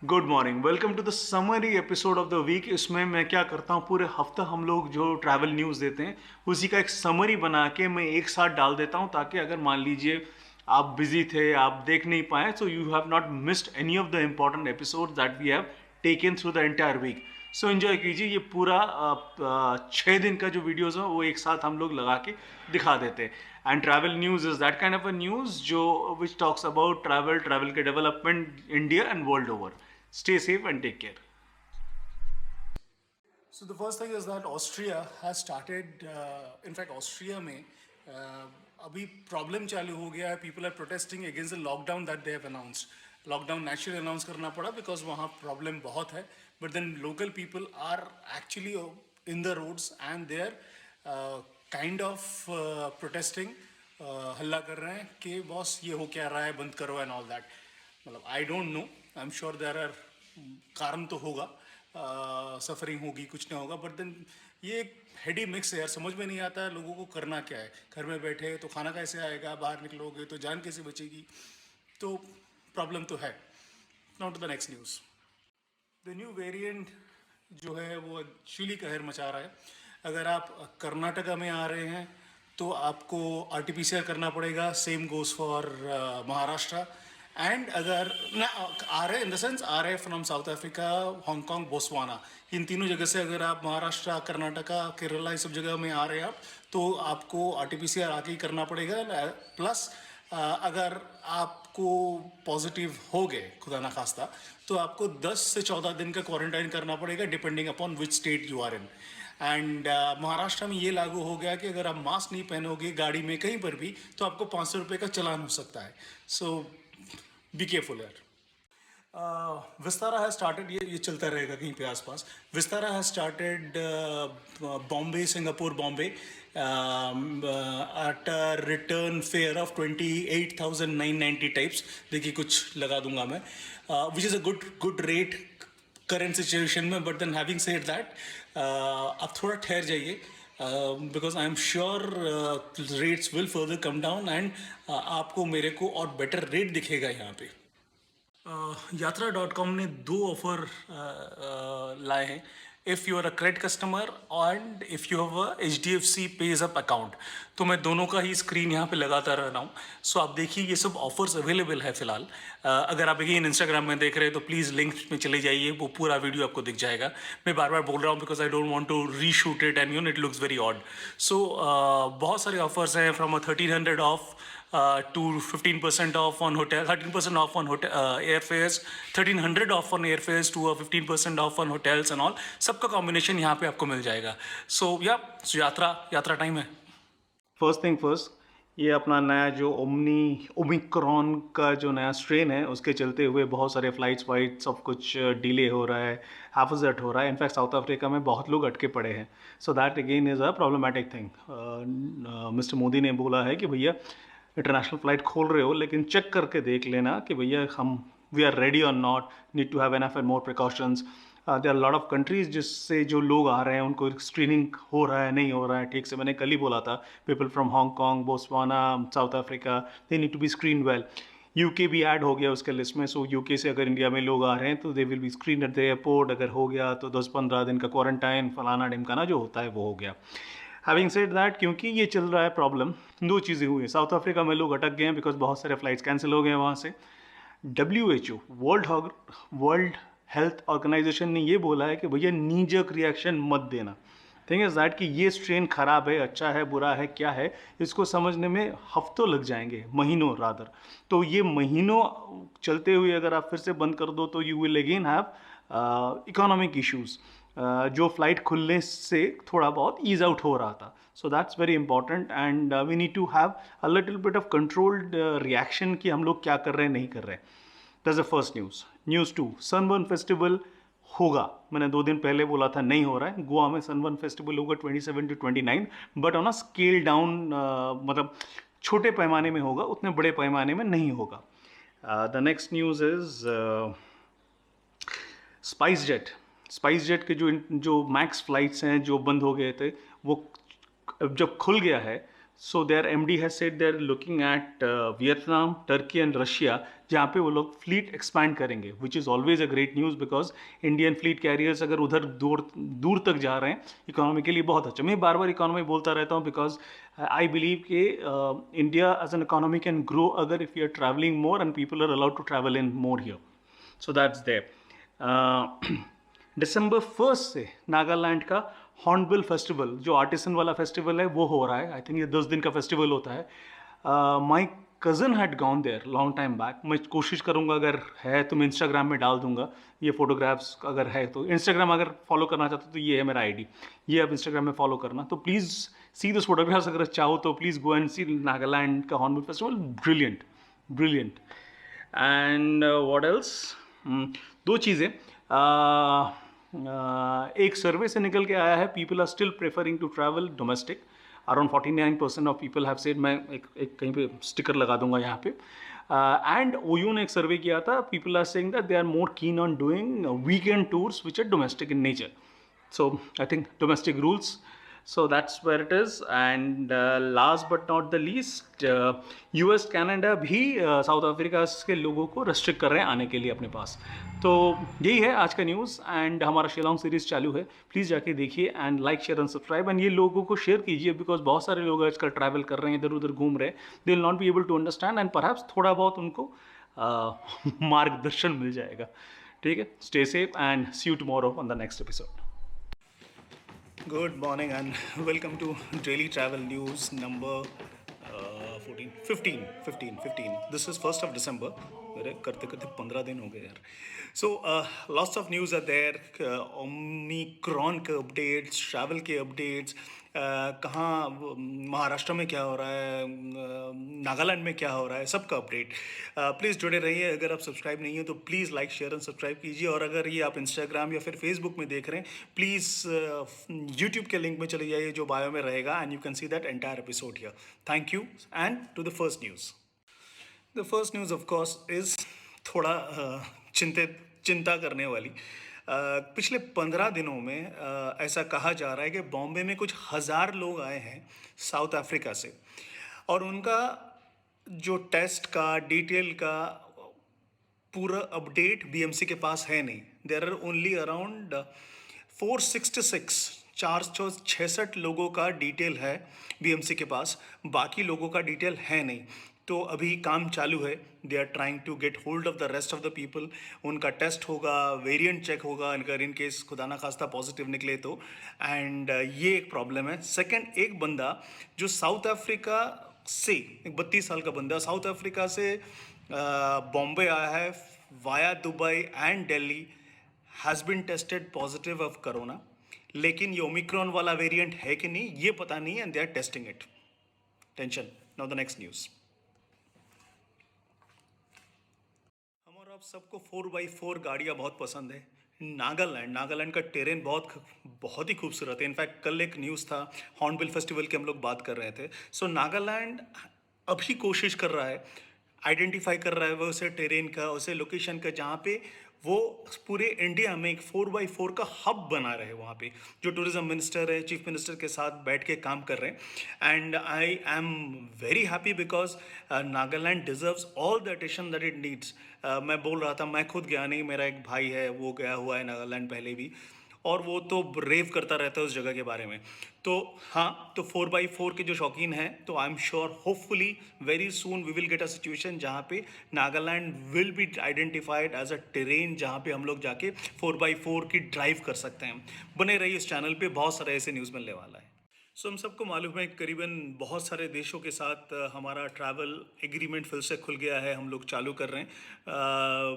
Good morning, welcome to the summary episode of the week. इसमें मैं क्या करता हूँ, पूरे हफ्ता हम लोग जो ट्रैवल न्यूज़ देते हैं उसी का एक समरी बना के मैं एक साथ डाल देता हूँ, ताकि अगर मान लीजिए आप बिजी थे, आप देख नहीं पाए, so you have not missed any of the important episode that we have taken through the entire week. So enjoy कीजिए। ये पूरा 6 दिन का जो वीडियोज़ है वो एक साथ हम लोग लगा के दिखा देते हैं। And travel news is that kind of a news जो विच टॉक्स अबाउट ट्रैवल के development India and world over. Stay safe and take care. So the first thing is that Austria has started. In fact, Austria में अभी problem चालू हो गया है. People are protesting against the lockdown that they have announced. Lockdown naturally announce करना पड़ा because वहाँ problem बहुत है. But then local people are actually in the roads and they are kind of protesting. हल्ला कर रहे हैं कि बॉस ये हो क्या रहा है, बंद करो एंड ऑल दैट. मतलब I don't know, I am sure there are कारण तो होगा, सफरिंग होगी, कुछ ना होगा. बट देन ये एक हेडी मिक्स है यार, समझ में नहीं आता है लोगों को करना क्या है. घर में बैठे तो खाना कैसे आएगा, बाहर निकलोगे तो जान कैसे बचेगी, तो प्रॉब्लम तो है. Now to the next news. The new variant जो है वो एक्चुअली कहर मचा रहा है. अगर आप कर्नाटका में आ रहे हैं तो आपको आरटीपीसीआर करना पड़ेगा. Same goes for Maharashtra. And अगर ना आ रहे इन द सेंस आ रहे from South Africa, Hong Kong, Botswana, इन तीनों जगह से अगर आप महाराष्ट्र, कर्नाटका, केरला, इस सब जगह में आ रहे हैं आप, तो आपको आरटीपीसीआर आके ही करना पड़ेगा. प्लस अगर आपको पॉजिटिव हो गए खुदा ना खास्ता, तो आपको 10 से 14 दिन का क्वारंटाइन करना पड़ेगा, depending upon which state you are in. And Maharashtra में ये लागू हो गया कि अगर आप मास्क नहीं पहनोगे गाड़ी में कहीं पर भी, तो आपको 500 रुपये का चालान हो सकता है. सो बी केयरफुल यार. विस्तारा हैज स्टार्टेड, ये चलता रहेगा कहीं पे आसपास. Vistara has started Bombay, Singapore, Bombay at return fare of 28,990 types. देखिए कुछ लगा दूंगा मैं, which is a good rate current situation में. But then having said that, आप थोड़ा ठहर जाइए, because I am sure rates will further come down and आपको मेरे को और बेटर रेट दिखेगा यहाँ पे. यात्रा डॉट कॉम ने 2 ऑफर लाए हैं. If you are a credit customer and if you have a HDFC PayZapp account, तो मैं दोनों का ही स्क्रीन यहाँ पे लगाता रह रहा हूँ. सो आप देखिए ये सब ऑफर्स अवेलेबल है फिलहाल. अगर आप अगेन इंस्टाग्राम में देख रहे हैं तो प्लीज़ लिंक में चले जाइए, वो पूरा वीडियो आपको दिख जाएगा. मैं बार बार बोल रहा हूँ because I don't want to reshoot it and it looks very odd. So बहुत सारे ऑफर्स हैं, from 1300 off to 15% off on hotel, 13% off on airfares, 1300 off on airfares to 15% off on hotels and all. सबका combination यहाँ पे आपको मिल जाएगा. सो यात्रा time है. फर्स्ट थिंग फर्स्ट, ये अपना नया जो ओमिक्रॉन का जो नया स्ट्रेन है, उसके चलते हुए बहुत सारे फ्लाइट्स वाइट सब कुछ डिले हो रहा है, हाफजट हो रहा है. इनफैक्ट साउथ अफ्रीका में बहुत लोग अटके पड़े हैं. So that again is a problematic thing. Mister Modi ने बोला है कि भैया इंटरनेशनल फ़्लाइट खोल रहे हो, लेकिन चेक करके देख लेना कि भैया हम वी आर रेडी और not, need to have enough and more precautions. There are lot of countries जिससे जो लोग आ रहे हैं उनको स्क्रीनिंग हो रहा है, नहीं हो रहा है ठीक से. मैंने कल ही बोला था, people from Hong Kong, Botswana, South Africa, they need to be screen well. UK भी ऐड हो गया उसके लिस्ट में. सो यूके से अगर इंडिया में लोग आ रहे हैं तो they will be screen at the airport. अगर हो गया तो 10-15 दिन का क्वारंटाइन, फलाना ढिमकाना जो होता है वो हो गया. हैविंग सेड दैट, क्योंकि ये चल रहा है प्रॉब्लम, 2 चीज़ें हुई हैं. साउथ अफ्रीका में लोग अटक गए हैं बिकॉज बहुत सारे फ्लाइट्स कैंसिल हो गए हैं वहाँ से. WHO, वर्ल्ड हेल्थ ऑर्गेनाइजेशन ने ये बोला है कि भैया नीजक रिएक्शन मत देना. थिंग इज़ दैट कि ये स्ट्रेन ख़राब है, अच्छा है, बुरा है, क्या है, इसको समझने में हफ्तों लग जाएंगे, महीनों रादर. तो ये महीनों चलते हुए अगर आप फिर से बंद कर दो तो you will again have economic issues. जो फ्लाइट खुलने से थोड़ा बहुत ईज आउट हो रहा था. So that's very important and we need to have a little bit of controlled reaction कि हम लोग क्या कर रहे हैं, नहीं कर रहे हैं. That's the first news. News 2, sunburn festival होगा. मैंने 2 दिन पहले बोला था नहीं हो रहा है. गोवा में सनबर्न फेस्टिवल होगा 27 to 29, but on a scale down, मतलब छोटे पैमाने में होगा, उतने बड़े पैमाने में नहीं होगा. The next news is spice jet के जो मैक्स फ्लाइट्स हैं जो बंद हो गए थे, वो जब खुल गया है, So their MD has said they're looking at Vietnam, Turkey and Russia, जहाँ पे वो लोग फ्लीट एक्सपैंड करेंगे, which is always a great news because Indian fleet carriers अगर उधर दूर दूर तक जा रहे हैं इकोनॉमी के लिए बहुत अच्छा। मैं बार बार इकोनॉमी बोलता रहता हूँ बिकॉज आई बिलीव कि India as an economy can grow अगर if you are travelling more and people are allowed to travel in more here. So that's there. दिसंबर 1 से नागालैंड का हॉर्नबिल फेस्टिवल, जो आर्टिसन वाला फेस्टिवल है, वो हो रहा है। आई थिंक ये 10 दिन का फेस्टिवल होता है। My cousin had gone there long time back. मैं कोशिश करूँगा, अगर है तो मैं इंस्टाग्राम में डाल दूंगा ये फोटोग्राफ्स। अगर है तो इंस्टाग्राम अगर फॉलो करना चाहते हो तो ये है मेरा आईडी, ये आप इंस्टाग्राम में फॉलो करना। तो प्लीज़ सी दिस फोटोग्राफ्स, अगर चाहो तो please go and see Nagaland का hornbill festival. Brilliant brilliant. And what else, दो चीज़ें। एक सर्वे से निकल के आया है, people are still preferring to travel domestic. Around 49% of people have said, मैं एक कहीं पे स्टिकर लगा दूंगा यहाँ पे। एंड ओयू ने एक सर्वे किया था, people are saying that they are more keen on doing weekend tours which are domestic in nature. So I think domestic rules. So that's where it is. And last but not the least, US Canada भी south Africa के लोगों को restrict कर रहे हैं आने के लिए अपने पास। तो यही है आज का न्यूज़। एंड हमारा शिलोंग सीरीज़ चालू है, प्लीज़ जाके देखिए and like share and subscribe. And ये लोगों को शेयर कीजिए बिकॉज बहुत सारे लोग आजकल ट्रैवल कर रहे हैं, इधर उधर घूम रहे हैं। They will not be able to understand and perhaps थोड़ा बहुत उनको मार्गदर्शन मिल जाएगा। ठीक है, stay safe and see you tomorrow on the next episode. Good morning and welcome to Daily Travel News number 15. This is 1st of December. मेरे करते करते 15 दिन हो गए यार। So lots of news are there, Omicron के updates, travel के updates, कहाँ महाराष्ट्र में क्या हो रहा है, नागालैंड में क्या हो रहा है, सबका अपडेट। प्लीज़ जुड़े रहिए। अगर आप सब्सक्राइब नहीं है तो please like share and subscribe कीजिए। और अगर ये आप इंस्टाग्राम या फिर फेसबुक में देख रहे हैं, प्लीज़ यूट्यूब के लिंक में चले जाइए जो बायो में रहेगा, and you can see that entire episode here. Thank you and to the first news. The first news of course is थोड़ा चिंता करने वाली। पिछले 15 दिनों में ऐसा कहा जा रहा है कि बॉम्बे में कुछ हज़ार लोग आए हैं साउथ अफ्रीका से, और उनका जो टेस्ट का डिटेल का पूरा अपडेट बीएमसी के पास है नहीं। देयर आर ओनली अराउंड 466 लोगों का डिटेल है बीएमसी के पास, बाकी लोगों का डिटेल है नहीं। तो अभी काम चालू है। They are trying to get hold of the rest of the people. उनका टेस्ट होगा, वेरिएंट चेक होगा, अगर इन केस खुदा ना खास्ता पॉजिटिव निकले तो। एंड ये एक प्रॉब्लम है। सेकंड, एक बंदा जो साउथ अफ्रीका से, एक 32 साल का बंदा साउथ अफ्रीका से बॉम्बे आया है via Dubai and Delhi, has been tested positive of corona. लेकिन ये ओमिक्रॉन वाला वेरिएंट है कि नहीं ये पता नहीं, and they are testing it. Tension. Now the next news. हम और आप सबको 4x4 गाड़ियाँ बहुत पसंद है। नागालैंड का टेरेन बहुत ही खूबसूरत है। इनफैक्ट कल एक न्यूज़ था, हॉर्नबिल फेस्टिवल की हम लोग बात कर रहे थे। सो नागालैंड अभी कोशिश कर रहा है, आइडेंटिफाई कर रहा है वो उसे टेरेन का, उसे लोकेशन का, जहाँ पे वो पूरे इंडिया में एक 4x4 का हब बना रहे हैं। वहाँ पे जो टूरिज्म मिनिस्टर है, चीफ मिनिस्टर के साथ बैठ के काम कर रहे हैं। And I am very happy because Nagaland deserves all the attention that it needs. मैं बोल रहा था, मैं खुद गया नहीं, मेरा एक भाई है वो गया हुआ है नागालैंड पहले भी, और वो तो रेव करता रहता है उस जगह के बारे में। तो हाँ, तो 4x4 के जो शौकीन हैं, तो I am sure hopefully very soon we will get a situation जहाँ पे Nagaland will be identified as a terrain जहाँ पे हम लोग जाके 4x4 की ड्राइव कर सकते हैं। बने रहिए इस चैनल पे, बहुत सारे ऐसे न्यूज़ मिलने वाला है। सो हम सबको मालूम है करीबन बहुत सारे देशों के साथ हमारा ट्रैवल एग्रीमेंट फिर से खुल गया है, हम लोग चालू कर रहे हैं।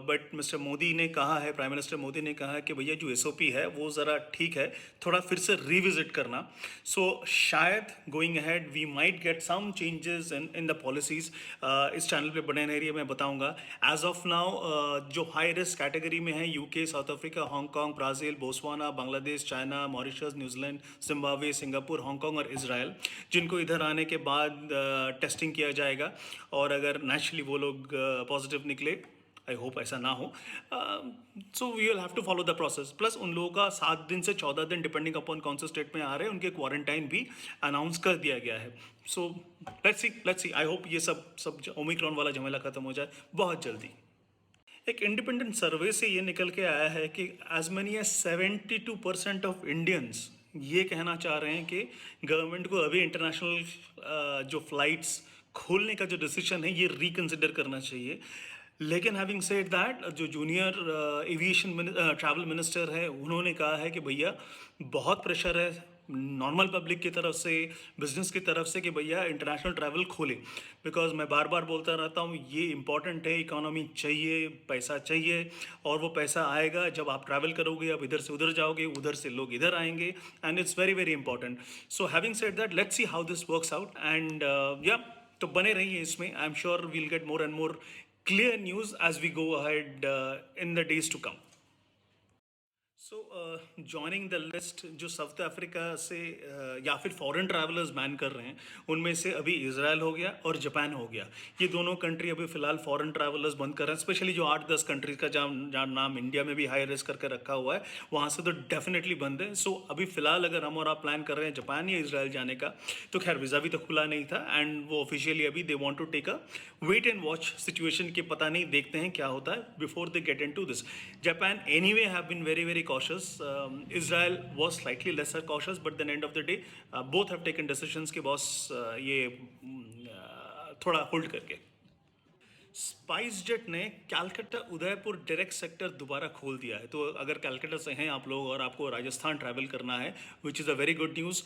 बट मिस्टर मोदी ने कहा है, प्राइम मिनिस्टर मोदी ने कहा है कि भैया जो एसओपी है वो ज़रा ठीक है, थोड़ा फिर से रिविजिट करना। सो शायद going ahead we might get some changes in the policies. इस चैनल पे बने रहिए, मैं बताऊँगा। एज ऑफ नाउ जो हाई रिस्क कैटेगरी में है, UK, South Africa, Hong Kong, Brazil, Botswana, Bangladesh, China, Mauritius, New Zealand, Zimbabwe, Singapore, Hong Kong और इजराइल, जिनको इधर आने के बाद टेस्टिंग किया जाएगा, और अगर नेचुरली वो लोग पॉजिटिव निकले आई होप ऐसा ना हो. So we will have to follow the process. Plus उन लोगों का 7 दिन से 14 दिन डिपेंडिंग अपॉन कौन से स्टेट में आ रहे हैं, उनके क्वारंटाइन भी अनाउंस कर दिया गया है. So let's see. I hope ये सब ओमिक्रॉन वाला झमेला खत्म हो जाए बहुत जल्दी. एक इंडिपेंडेंट सर्वे से ये निकल के आया है कि as many as 72% of Indians ये कहना चाह रहे हैं कि गवर्नमेंट को अभी इंटरनेशनल जो फ्लाइट्स खोलने का जो डिसीजन है ये रिकंसिडर करना चाहिए. लेकिन हैविंग सेड दैट, जो जूनियर एविएशन ट्रैवल मिनिस्टर है उन्होंने कहा है कि भैया बहुत प्रेशर है नॉर्मल पब्लिक की तरफ से, बिजनेस की तरफ से कि भैया इंटरनेशनल ट्रैवल खोले. बिकॉज मैं बार बार बोलता रहता हूँ ये इंपॉर्टेंट है, इकोनॉमी चाहिए, पैसा चाहिए, और वो पैसा आएगा जब आप ट्रैवल करोगे, आप इधर से उधर जाओगे, उधर से लोग इधर आएंगे, and it's very very important. So having said that, let's see how this works out. And या तो बने रहिए इसमें. I am sure we'll get more and more clear news as we go ahead in the days to come. So joining the list जो south Africa से या फिर foreign travellers ban कर रहे हैं, उनमें से अभी इजराइल हो गया और जापान हो गया. ये दोनों कंट्री अभी फ़िलहाल फॉरेन ट्रैवलर्स बंद कर रहे हैं. स्पेशली जो 8-10 कंट्रीज़ का जहाँ नाम इंडिया में भी हाई रिस्क करके रखा हुआ है, वहाँ से तो डेफिनेटली बंद है. सो अभी फ़िलहाल अगर हम और आप प्लान कर रहे हैं जापान या इजराइल जाने का, तो खैर वीज़ा भी तो खुला नहीं था, एंड वो ऑफिशियली अभी they want to take a wait and watch situation के. पता नहीं, देखते हैं क्या होता है before they get into this. Japan anyway have been very very cautious. Israel was slightly lesser cautious, but then end of the day, both have taken decisions कि boss ये थोड़ा होल्ड करके. Spice jet ने Calcutta Udaipur direct sector दोबारा खोल दिया है. तो अगर कैलकाटा से हैं आप लोग और आपको राजस्थान ट्रैवल करना है, विच is a very good news,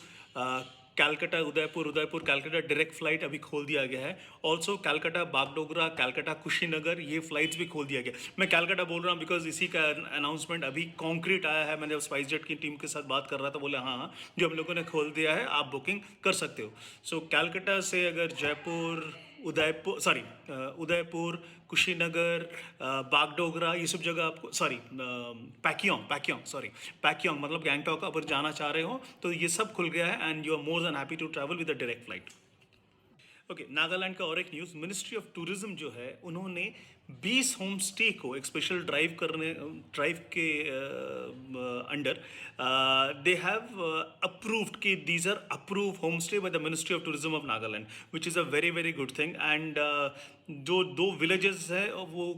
Calcutta Udaipur, Udaipur Calcutta direct flight अभी खोल दिया गया है. ऑल्सो कैलकाटा बागडोगरा, कैलकाटा कुशीनगर, ये फ्लाइट्स भी खोल दिया गया. मैं कैलकाटा बोल रहा हूँ बिकॉज इसी का अनाउंसमेंट अभी कॉन्क्रीट आया है. मैंने स्पाइस जेट की टीम के साथ बात कर रहा था, बोले हाँ जो हम लोगों ने खोल दिया है, आप बुकिंग कर सकते हो. सो कैलकाटा से अगर जयपुर, उदयपुर, कुशीनगर, बागडोगरा, ये सब जगह आपको, पैक्योंग मतलब गैंगटॉक अगर जाना चाह रहे हो तो ये सब खुल गया है, and you are more than happy to travel with a direct flight. Okay, Nagaland का और एक न्यूज़, मिनिस्ट्री ऑफ टूरिज्म जो है उन्होंने 20 होम स्टे को एक स्पेशल ड्राइव के अंडर दे हैव अप्रूव्ड कि these are approve home stay by the ministry of tourism of Nagaland, which is a very very good thing. And जो 2 villages है वो,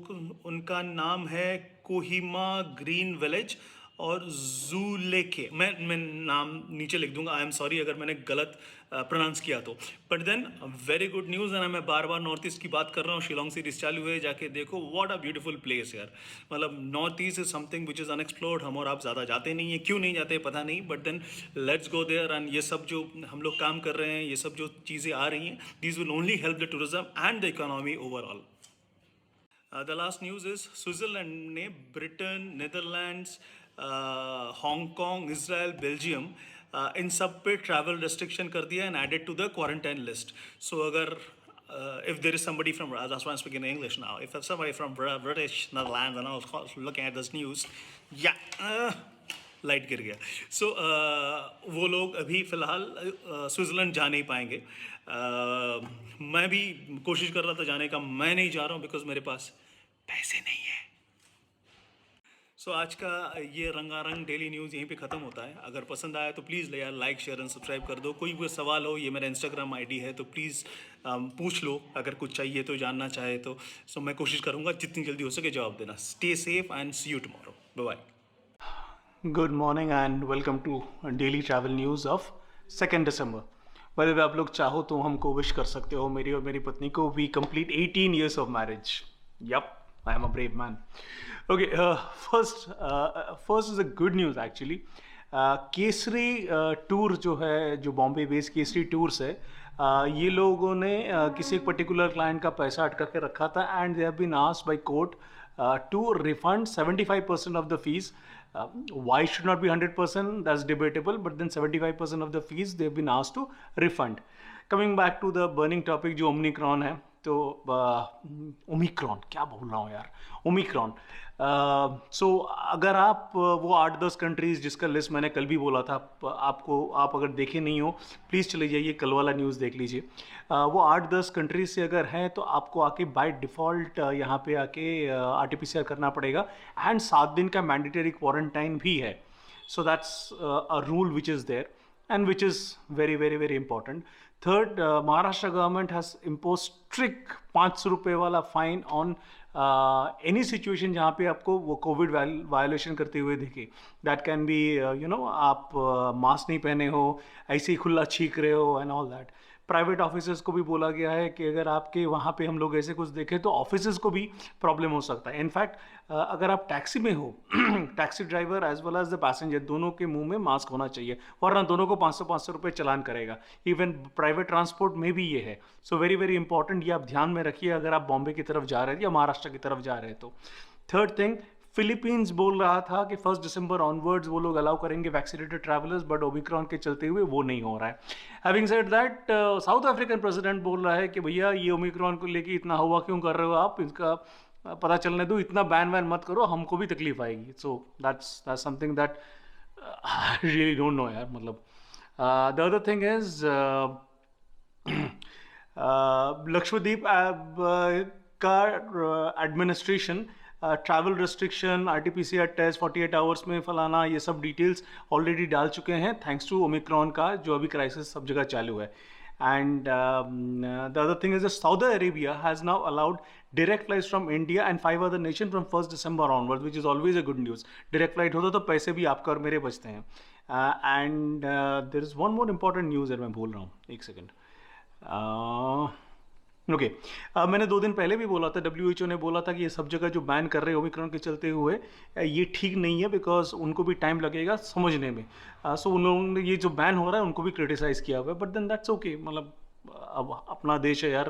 उनका नाम है कोहिमा ग्रीन विलेज और जूलेके. मैं नाम नीचे लिख दूंगा, आई एम सॉरी अगर मैंने गलत प्रोनाउंस किया तो. But then very good news. And मैं बार बार नॉर्थ ईस्ट की बात कर रहा हूँ, शिलोंग सीरीज चालू है, जाके देखो, व्हाट अ ब्यूटीफुल प्लेस यार. मतलब north east is something which is unexplored. हम और आप ज़्यादा जाते नहीं हैं, क्यों नहीं जाते पता नहीं, but then let's go there. And ये सब जो हम लोग काम कर रहे हैं, ये सब जो चीज़ें आ रही हैं, these will only help the tourism and the economy overall. The last news is Switzerland ने Britain, Netherlands, Hong Kong, Israel, Belgium, इन सब पे ट्रैवल रेस्ट्रिक्शन कर दिया and added to the quarantine list. So अगर if there is somebody from, that's why I'm speaking English now, if there's somebody from British Netherlands and I was looking at this news, light गिर गया. सो वो लोग अभी फ़िलहाल Switzerland जा नहीं पाएंगे. मैं भी कोशिश कर रहा था जाने का, मैं नहीं जा रहा हूँ बिकॉज मेरे पास पैसे नहीं है. सो आज का ये रंगारंग डेली न्यूज़ यहीं पे ख़त्म होता है. अगर पसंद आया तो प्लीज़ यार लाइक, शेयर एंड सब्सक्राइब कर दो. कोई भी सवाल हो, ये मेरा इंस्टाग्राम आईडी है, तो प्लीज़ पूछ लो. अगर कुछ चाहिए तो, जानना चाहे तो. सो मैं कोशिश करूँगा जितनी जल्दी हो सके जवाब देना. Stay safe and see you tomorrow. Bye bye. Good morning and welcome to daily travel news of 2 December. भाई आप लोग चाहो तो हमको विश कर सकते हो, मेरी और मेरी पत्नी को. We complete 18 years of marriage. Yup, I am a brave man. Okay, first is a good news actually. Kesari tour जो है, जो बॉम्बे बेस्ड केसरी टूर्स है, ये लोगों ने किसी एक पर्टिकुलर क्लाइंट का पैसा अटका के रखा था, and they have been asked by court to refund 75% of the fees. Why should not be 100%? That's debatable, but then 75% of the fees they've been asked to refund. Coming back to the burning topic जो Omicron है, तो Omicron, क्या बोल रहा हूँ यार, Omicron. सो अगर आप वो 8-10 कंट्रीज़ जिसका लिस्ट मैंने कल भी बोला था, आपको, आप अगर देखे नहीं हो प्लीज़ चले जाइए कल वाला न्यूज़ देख लीजिए। वो 8-10 कंट्रीज से अगर हैं तो आपको आके बाय डिफ़ॉल्ट यहाँ पे आके RT-PCR करना पड़ेगा, एंड 7 दिन का मैंडेटरी क्वारंटाइन भी है। So that's a rule which is there and which is very, very, very important. Third, Maharashtra government has imposed strict 500 रुपये वाला फाइन ऑन एनी सिचुएशन जहाँ पे आपको वो कोविड वायोलेशन करते हुए दिखे। दैट कैन बी आप मास्क नहीं पहने हो, ऐसे ही खुला छींक रहे हो and all that. Private officers को भी बोला गया है कि अगर आपके वहाँ पे हम लोग ऐसे कुछ देखें तो ऑफिसर्स को भी प्रॉब्लम हो सकता है। इनफैक्ट अगर आप टैक्सी में हो, taxi driver as well as the passenger दोनों के मुंह में मास्क होना चाहिए, वरना दोनों को 500 रुपये चलान करेगा। इवन प्राइवेट ट्रांसपोर्ट में भी ये है। सो वेरी वेरी इंपॉर्टेंट, ये आप ध्यान में रखिए अगर आप बॉम्बे की तरफ जा रहे हैं या महाराष्ट्र की तरफ जा रहे हैं तो। थर्ड थिंग, फिलीपींस बोल रहा था कि 1 दिसंबर ऑनवर्ड्स वो लोग अलाउ करेंगे वैक्सीनेटेड ट्रैवलर्स, बट ओमिक्रॉन के चलते हुए वो नहीं हो रहा है। Having said that, south African president बोल रहा है कि भैया ये ओमिक्रॉन को लेके इतना हवा क्यों कर रहे हो आप, इसका पता चलने दो, इतना बैन वैन मत करो, हमको भी तकलीफ आएगी। So that's something that I really don't know यार। मतलब the other thing is Lakshadweep का administration travel restriction, RT-PCR test 48 hours में फलाना, ये सब डिटेल्स ऑलरेडी डाल चुके हैं थैंक्स टू ओमिक्रॉन का जो अभी क्राइसिस सब जगह चालू है। And the other thing is Saudi Arabia has now allowed direct flights from India and 5 other nations from 1 December onwards, which is always a good news. Direct flight होता तो पैसे भी आपका और मेरे बचते हैं। And there is one more important news है, मैं भूल रहा हूँ, एक सेकेंड। ओके, मैंने 2 दिन पहले भी बोला था, WHO ने बोला था कि ये सब जगह जो बैन कर रहे हैं ओमिक्रॉन के चलते हुए, ये ठीक नहीं है, बिकॉज उनको भी टाइम लगेगा समझने में। सो उन लोगों ने ये जो बैन हो रहा है उनको भी क्रिटिसाइज़ किया हुआ है, बट देन दैट्स ओके। मतलब अब अपना देश है यार,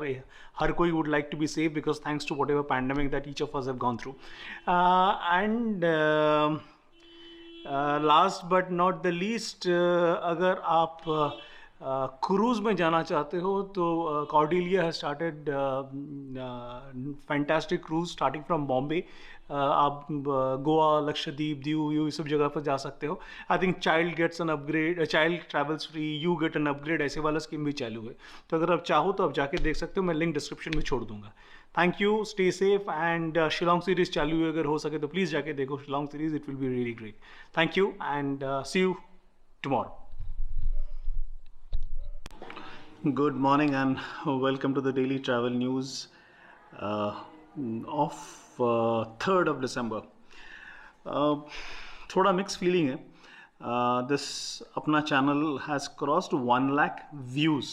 हर कोई would like to be safe because thanks to whatever pandemic that each of us have gone through. And last but not the least, अगर आप क्रूज़ में जाना चाहते हो तो Cordelia has started fantastic cruise starting from Bombay. आप गोवा, लक्षद्वीप, दीव, ये सब जगह पर जा सकते हो। I think child gets an upgrade, child travels free, you get an upgrade, ऐसे वाला स्कीम भी चालू है। तो अगर आप चाहो तो आप जाके देख सकते हो, मैं लिंक डिस्क्रिप्शन में छोड़ दूंगा। Thank you, stay safe, and Shillong series चालू है, अगर हो सके तो प्लीज़ जाके देखो Shillong series, it will be really great. Thank you and see you tomorrow. Good morning and welcome to the daily travel news of 3rd of December. थोड़ा mix feeling है। दिस अपना channel has crossed 1 lakh views.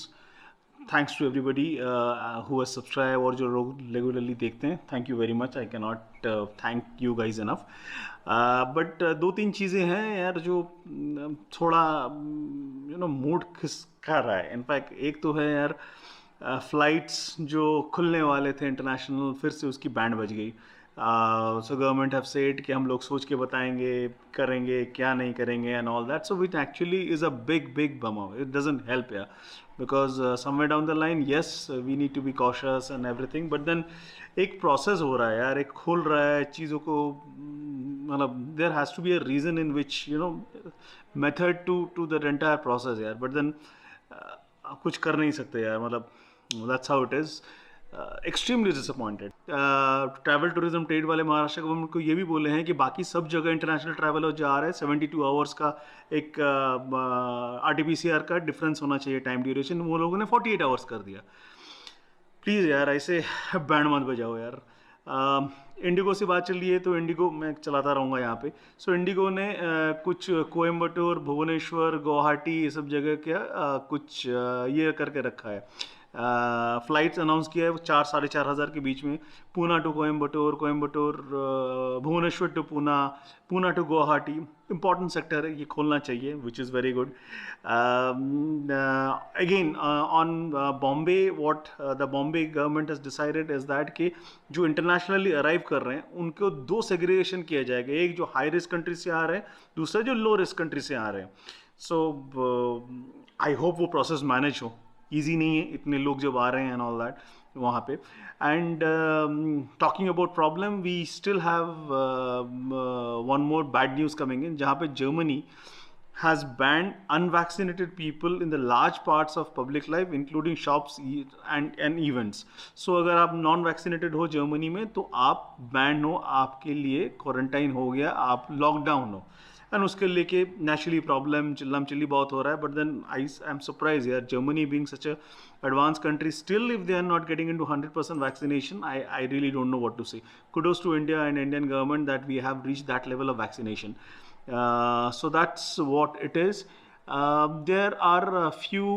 Thanks to everybody who has subscribe, और जो लोग regularly देखते हैं, thank you very much. I can not thank you guys enough. But 2-3 चीज़ें हैं यार जो थोड़ा मूड खिसका रहा है। इनफैक्ट एक तो है यार, फ़्लाइट्स जो खुलने वाले थे इंटरनेशनल, फिर से उसकी बैंड बज गई। सो गवर्नमेंट हैव सेड कि हम लोग सोच के बताएंगे, करेंगे क्या नहीं करेंगे and all that. So which actually is a big bummer. It doesn't help यार, because somewhere down the line yes we need to be cautious and everything, but then एक प्रोसेस हो रहा है यार, एक खुल रहा है चीज़ों को। मतलब there has to be a reason in which method to the entire process यार, बट देन कुछ कर नहीं सकते यार। मतलब that's how it is. Extremely disappointed. Travel tourism trade वाले महाराष्ट्र गवर्नमेंट को ये भी बोले हैं कि बाकी सब जगह इंटरनेशनल ट्रैवल जा रहा है, 72 आवर्स का एक RT-PCR का डिफरेंस होना चाहिए टाइम ड्यूरेशन, वो लोगों ने 48 आवर्स कर दिया। प्लीज़ यार ऐसे बैंड मत बजाओ यार। इंडिगो से बात चल रही है तो इंडिगो मैं चलाता रहूँगा यहाँ पे। सो इंडिगो ने कुछ कोयम्बटूर, भुवनेश्वर, गुवाहाटी, ये सब जगह क्या कुछ ये करके रखा है, फ़्लाइट्स अनाउंस किया है। वो 4-4.5 हज़ार के बीच में, Poona to Coimbatore, Bhubaneswar to Poona, Poona to Guwahati. Important sector है, ये खोलना चाहिए, which is very good. Again on Bombay, what the Bombay government has decided is that कि जो इंटरनेशनली अराइव कर रहे हैं उनको 2 सेग्रीगेशन किया जाएगा, एक जो हाई रिस्क कंट्री से आ रहे हैं, दूसरा जो लो रिस्क कंट्री से आ रहे हैं। सो आई होप वो प्रोसेस मैनेज हो। ईजी नहीं है, इतने लोग जब आ रहे हैं एंड ऑल दैट, वहाँ पे. And talking about problem, we still have one more bad news coming in, जहाँ पे Germany has banned unvaccinated people in the large parts of public life including shops and events. So अगर आप non vaccinated हो Germany में तो आप ban हो, आपके लिए क्वारंटाइन हो गया, आप लॉकडाउन हो. एंड उसके लेके नेचुरली प्रॉब्लम चिल्लम चिल्ली बहुत हो रहा है. But then I am surprise यार, Germany being such a advanced country, still if they are not getting into 100% vaccination, I really don't know what to say. Kudos to India and Indian government that we have reached that level of vaccination. So that's what it is. There are a few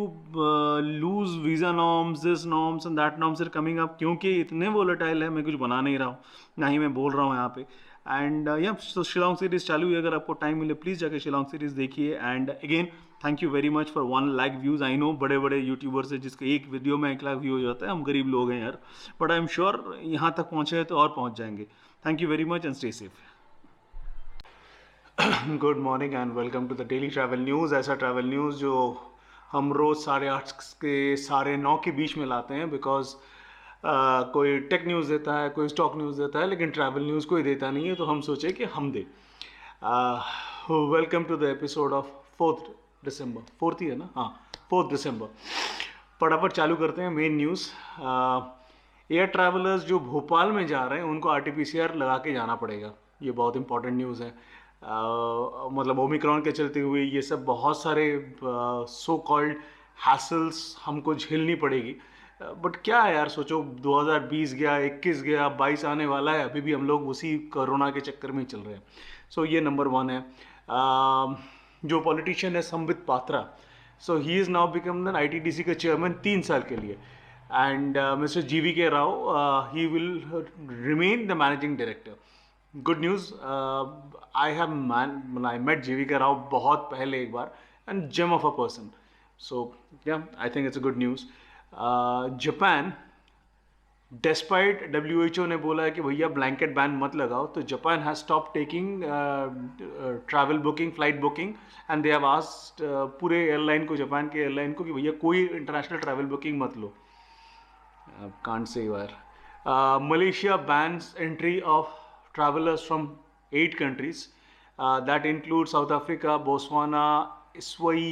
loose visa norms, this norms and that norms are coming up, क्योंकि इतने volatile है, मैं कुछ बना नहीं रहा हूँ, ना ही मैं बोल रहा हूँ यहाँ पे. एंड या तो शिलोंग सीरीज चालू है, अगर आपको टाइम मिले प्लीज़ जाके शिलोंग सीरीज देखिए. And again thank you very much for 1 lakh views. I know बड़े बड़े यूट्यूबर्स है जिसके एक वीडियो में 1 लाख व्यू हो जाता है, हम गरीब लोग हैं यार, बट आई एम श्योर यहाँ तक पहुँचे हैं तो और पहुँच जाएंगे. Thank you very much and stay safe. Good morning and welcome to the daily travel news. ऐसा ट्रैवल न्यूज़ जो हम रोज़ 8:30 के 9:30 के बीच में लाते हैं, बिकॉज कोई टेक न्यूज़ देता है, कोई स्टॉक न्यूज़ देता है, लेकिन ट्रैवल न्यूज़ कोई देता नहीं है, तो हम सोचे कि हम दें. Welcome to the episode of 4th December. 4th ही है ना? हाँ, 4th दिसंबर. फटाफट चालू करते हैं मेन न्यूज़. एयर ट्रैवलर्स जो भोपाल में जा रहे हैं उनको RT-PCR लगा के जाना पड़ेगा. ये बहुत इंपॉर्टेंट न्यूज़ है. मतलब ओमिक्रॉन के चलते हुए ये सब बहुत सारे सो कॉल्ड हैसल्स हमको झेलनी पड़ेगी. बट क्या है यार, सोचो 2020 गया, 21 गया, 22 आने वाला है, अभी भी हम लोग उसी कोरोना के चक्कर में चल रहे हैं. सो ये नंबर 1 है. जो पॉलिटिशियन है Sambit Patra, so he is now become the ITDC का चेयरमैन 3 साल के लिए. And mister GVK Rao, he will remain the managing director. Good news. I met GVK Rao बहुत पहले एक बार, and gem of a person. So yeah I think it's a good news. Japan, despite WHO ने बोला है कि भैया ब्लैंकेट बैन मत लगाओ, तो Japan has stop taking travel booking, flight booking, and they have asked पूरे एयरलाइन को, जापान के एयरलाइन को, कि भैया कोई इंटरनेशनल ट्रैवल बुकिंग मत लो. कांट से यार. Malaysia bans entry of travelers from 8 countries. That includes South Africa, Botswana, Iswai,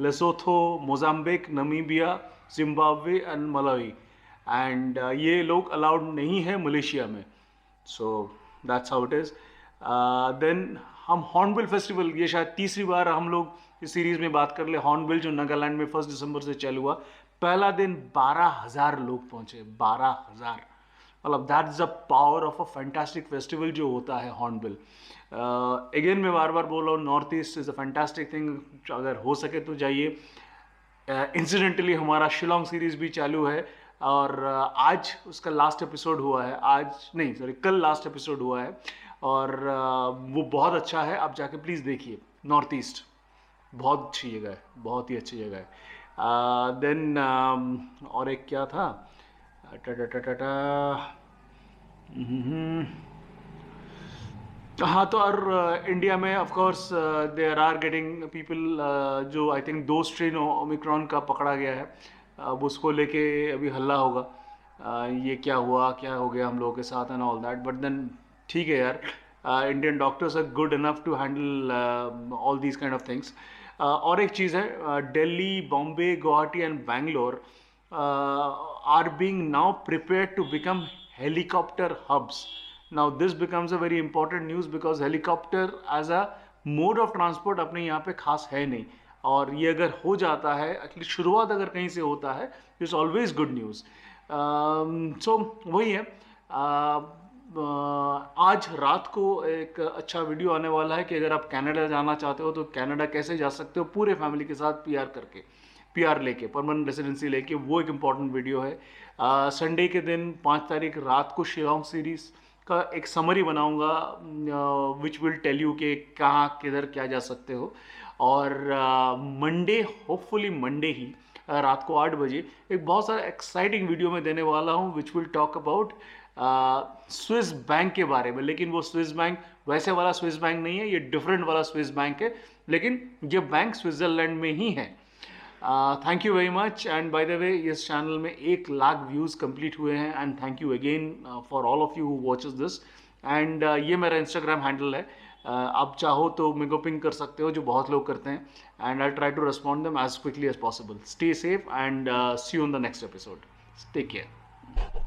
Lesotho, Mozambique, Namibia, Zimbabwe and Malawi. And ये लोग अलाउड नहीं है मलेशिया में. So that's how it is. Then हम hornbill festival, ये शायद तीसरी बार हम लोग इस सीरीज़ में बात कर ले. हॉर्नबिल जो नागालैंड में 1 दिसंबर से चालू हुआ, पहला दिन 12,000 लोग पहुँचे. 12,000. मतलब that is the power of a fantastic festival जो होता है हॉर्नबिल. अगेन मैं बार बार बोल रहा हूँ, north east is a fantastic thing. अगर हो सके तो जाइए. इंसिडेंटली हमारा शिलोंग सीरीज़ भी चालू है, और आज उसका लास्ट एपिसोड हुआ है. आज नहीं, सॉरी, कल लास्ट एपिसोड हुआ है, और वो बहुत अच्छा है. आप जाके प्लीज़ देखिए. नॉर्थ ईस्ट बहुत अच्छी जगह है, बहुत ही अच्छी जगह है. देन और एक क्या था, हाँ, तो और इंडिया में of course there are getting people, जो आई थिंक 2 स्ट्रेन ओमिक्रॉन का पकड़ा गया है. अब उसको लेके अभी हल्ला होगा, ये क्या हुआ, क्या हो गया हम लोगों के साथ and all that. But then ठीक है यार, Indian doctors are good enough to handle all these kind of things. और एक चीज़ है, Delhi, Bombay, Guwahati and Bangalore are being now prepared to become helicopter hubs. Now this becomes a very important news because helicopter as a mode of transport अपने यहाँ पे खास है नहीं, और ये अगर हो जाता है, एटलीस्ट शुरुआत अगर कहीं से होता है, इट्स ऑलवेज गुड न्यूज़. सो वही है. आज रात को एक अच्छा वीडियो आने वाला है कि अगर आप कनाडा जाना चाहते हो तो कनाडा कैसे जा सकते हो पूरे फैमिली के साथ, PR लेके, परमानेंट रेसिडेंसी लेके. वो एक इम्पॉर्टेंट वीडियो है. संडे के दिन 5 तारीख रात को शिलोंग सीरीज़ का एक समरी बनाऊंगा, विच विल टेल यू कि कहाँ किधर क्या जा सकते हो. और मंडे, होपफुली मंडे ही रात को 8 बजे एक बहुत सारा एक्साइटिंग वीडियो में देने वाला हूँ, which will talk about Swiss bank के बारे में. लेकिन वो स्विस बैंक वैसे वाला स्विस बैंक नहीं है, ये डिफरेंट वाला स्विस बैंक है, लेकिन ये बैंक स्विट्ज़रलैंड में ही है. Thank you very much and by the way इस चैनल में 1 लाख व्यूज़ कंप्लीट हुए हैं and thank you again for all of you who watches this and ये मेरा इंस्टाग्राम हैंडल है आप चाहो तो मेरे को पिंग कर सकते हो जो बहुत लोग करते हैं and I try to respond them as quickly as possible stay safe and see you in the next episode take care